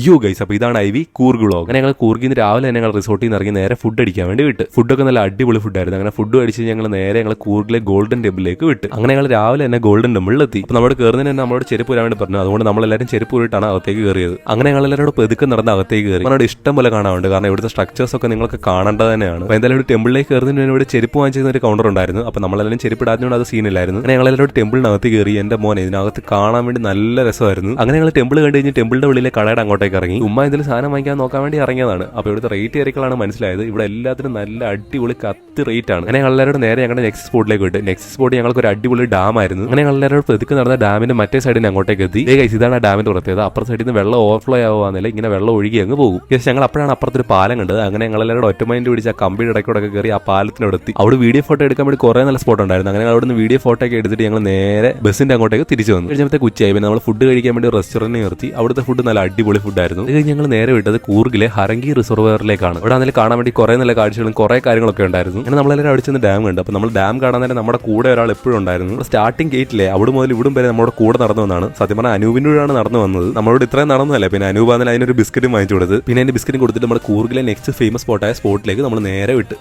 You guys, അപ്പോൾ ഇതാണ് IV Coorg vlog. അങ്ങനെ ഞങ്ങൾ കൂർഗിൽ നിന്ന് രാവിലെ തന്നെ ഞങ്ങൾ റിസോർട്ടിൽ നിന്ന് ഇറങ്ങി നേരെ ഫുഡ് അടിക്കാൻ വേണ്ടി വിട്ട്. ഫുഡൊക്കെ നല്ല അടിപൊളി ഫുഡായിരുന്നു. അങ്ങനെ ഫുഡ് അടിച്ച് ഞങ്ങൾ നേരെ ഞങ്ങൾ കൂർഗിലെ ഗോൾഡൻ ടെമ്പിളിലേക്ക് വിട്ട്. അങ്ങനെ ഞങ്ങൾ രാവിലെ തന്നെ ഗോൾഡൻ ടെമ്പിളിലെത്തി. അപ്പോൾ നമ്മൾ കയറുന്നതിന് തന്നെ നമ്മളോട് ചെരുപ്പ് വരാൻ വേണ്ടി പറഞ്ഞു. അതുകൊണ്ട് നമ്മളെല്ലാവരും ചെരുപ്പ് പോയിട്ടാണ് അകത്തേക്ക് കയറിയത്. അങ്ങനെ ഞങ്ങൾ എല്ലാവരോട് പെതുക്കെ നടന്ന് അകത്തേക്ക് കയറി. അവിടെ ഇഷ്ടം പോലെ കാണാറുണ്ട്, കാരണം ഇവിടുത്തെ സ്ട്രക്ചേഴ്സ് ഒക്കെ നിങ്ങൾക്ക് കാണേണ്ടത് തന്നെയാണ്. അപ്പോൾ എന്തായാലും ഒരു ടെമ്പിളിലേക്ക് കയറുന്നതിന് ഇവിടെ ചെരുപ്പ് വാങ്ങിച്ചിരുന്ന ഒരു കൗണ്ടർ ഉണ്ടായിരുന്നു. അപ്പോൾ നമ്മളെല്ലാവരും ചെരുപ്പ് ഇടാത്തതുകൊണ്ട് അത് സീനില്ലായിരുന്നു. അങ്ങനെ ഞങ്ങളെല്ലാവരും ടെമ്പിളിനകത്ത് കയറി. എന്റെ മോനെ ഇതിനകത്ത് കാണാൻ വേണ്ടി നല്ല രസമായിരുന്നു. അങ്ങനെ ഞങ്ങൾ ടെമ്പിൾ കണ്ടു കഴിഞ്ഞ് ടെമ്പിളിന്റെ ഉള്ളിലെ കടയുടെ അങ്ങോട്ടേക്ക് ഇറങ്ങി. ഉമ്മ ഇതിൽ സാധനം വാങ്ങിക്കാൻ നോക്കാൻ വേണ്ടി ഇറങ്ങിയതാണ്. അപ്പോൾ ഇവിടുത്തെ റേറ്റ് ഏറിക്കളാണ് മനസ്സിലായത്. ഇവിടെ എല്ലാത്തിനും നല്ല അടിപൊളി കത്തി റേറ്റ് ആണ്. അങ്ങനെ ഞങ്ങളെല്ലാവരും നേരെ ഞങ്ങളുടെ നെക്സ്റ്റ് സ്പോട്ടിലേക്ക് വിട്ട്. നെക്സ്റ്റ് സ്പോട്ട് ഞങ്ങൾക്ക് ഒരു അടിപൊളി ഡാം ആയിരുന്നു. അങ്ങനെ ഞങ്ങളെല്ലാവരും പെതുക്കെ നടന്ന ഡാമിന്റെ മറ്റേ സൈഡിന് അങ്ങോട്ടേക്ക് എത്തി. ഇതാണ് ആ ഡാമിന്റെ പ്രത്യേകത. അപ്പുറത്തെ സൈഡിൽ നിന്ന് വെള്ളം ഓവർഫ്ലോ ആവുകയാണെന്നില്ല, ഇങ്ങനെ വെള്ളം ഒഴുകി അങ്ങ് പോകും. ഞങ്ങൾ അപ്പോഴാണ് അപ്പുറത്തൊരു പാലം കണ്ടത്. അങ്ങനെ ഞങ്ങളെല്ലാവരും ഒറ്റമൈൻഡ് പിടിച്ച് ആ കമ്പിയുടെ ഇടയ്ക്കൂടെ കയറി ആ പാലത്തിനോട് എത്തി. അവിടെ വീഡിയോ ഫോട്ടോ എടുക്കാൻ വേണ്ടി കുറേ നല്ല സ്പോട്ട് ഉണ്ടായിരുന്നു. അങ്ങനെ അവിടെ നിന്ന് വീഡിയോ ഫോട്ടോ ഒക്കെ എടുത്തിട്ട് ഞങ്ങൾ നേരെ ബസ്സിന്റെ അങ്ങോട്ടേക്ക് തിരിച്ചു വന്നു. കഴിഞ്ഞപ്പോഴത്തേക്ക് ഉച്ചയായി. പിന്നെ നമ്മൾ ഫുഡ് കഴിക്കാൻ വേണ്ടി റെസ്റ്റോറന്റ് നിർത്തി. അവിടുത്തെ ഫുഡ് നല്ല അടിപൊളി ഫുഡായിരുന്നു. ഇത് ഞങ്ങൾ നേരെ വിട്ടത് കൂർഗിലെ ഹരംഗി റിസർവറിലേക്കാണ്. അവിടെ അതിൽ കാണാൻ വേണ്ടി കുറേ നല്ല കാഴ്ചകളും കുറേ കാര്യങ്ങളൊക്കെ ഉണ്ടായിരുന്നു. അങ്ങനെ നമ്മളെല്ലാവരും അവിടെ ചെന്ന് ഡാം കണ്ടു. അപ്പോൾ നമ്മൾ ഡാം കാണാൻ തന്നെ നമ്മുടെ കൂടെ ഒരാൾ എപ്പോഴും ഉണ്ടായിരുന്നു. സ്റ്റാർട്ടിംഗ് ഗേറ്റിലെ അവിടെ മുതൽ ഇവിടും വരെ നമ്മുടെ കൂടെ നടന്നു വന്നാണ്. സത്യം പറഞ്ഞാൽ അനൂപിന്റെ കൂടെയാണ് നടന്നു വന്നത്. നമ്മളോട് ഇത്രയും നടന്നതല്ലേ. പിന്നെ അനൂപ് അതിനൊരു ബിസ്ക്കറ്റും വാങ്ങിച്ചു കൊടുത്ത്. പിന്നെ അതിന്റെ ബിസ്ക്കറ്റും കൊടുത്തിട്ട് നമ്മുടെ കൂർഗിലെ നെക്സ്റ്റ് ഫേമസ് സ്പോട്ടായ സ്പോട്ടിലേക്ക് നമ്മൾ നേരെ വിട്ട്.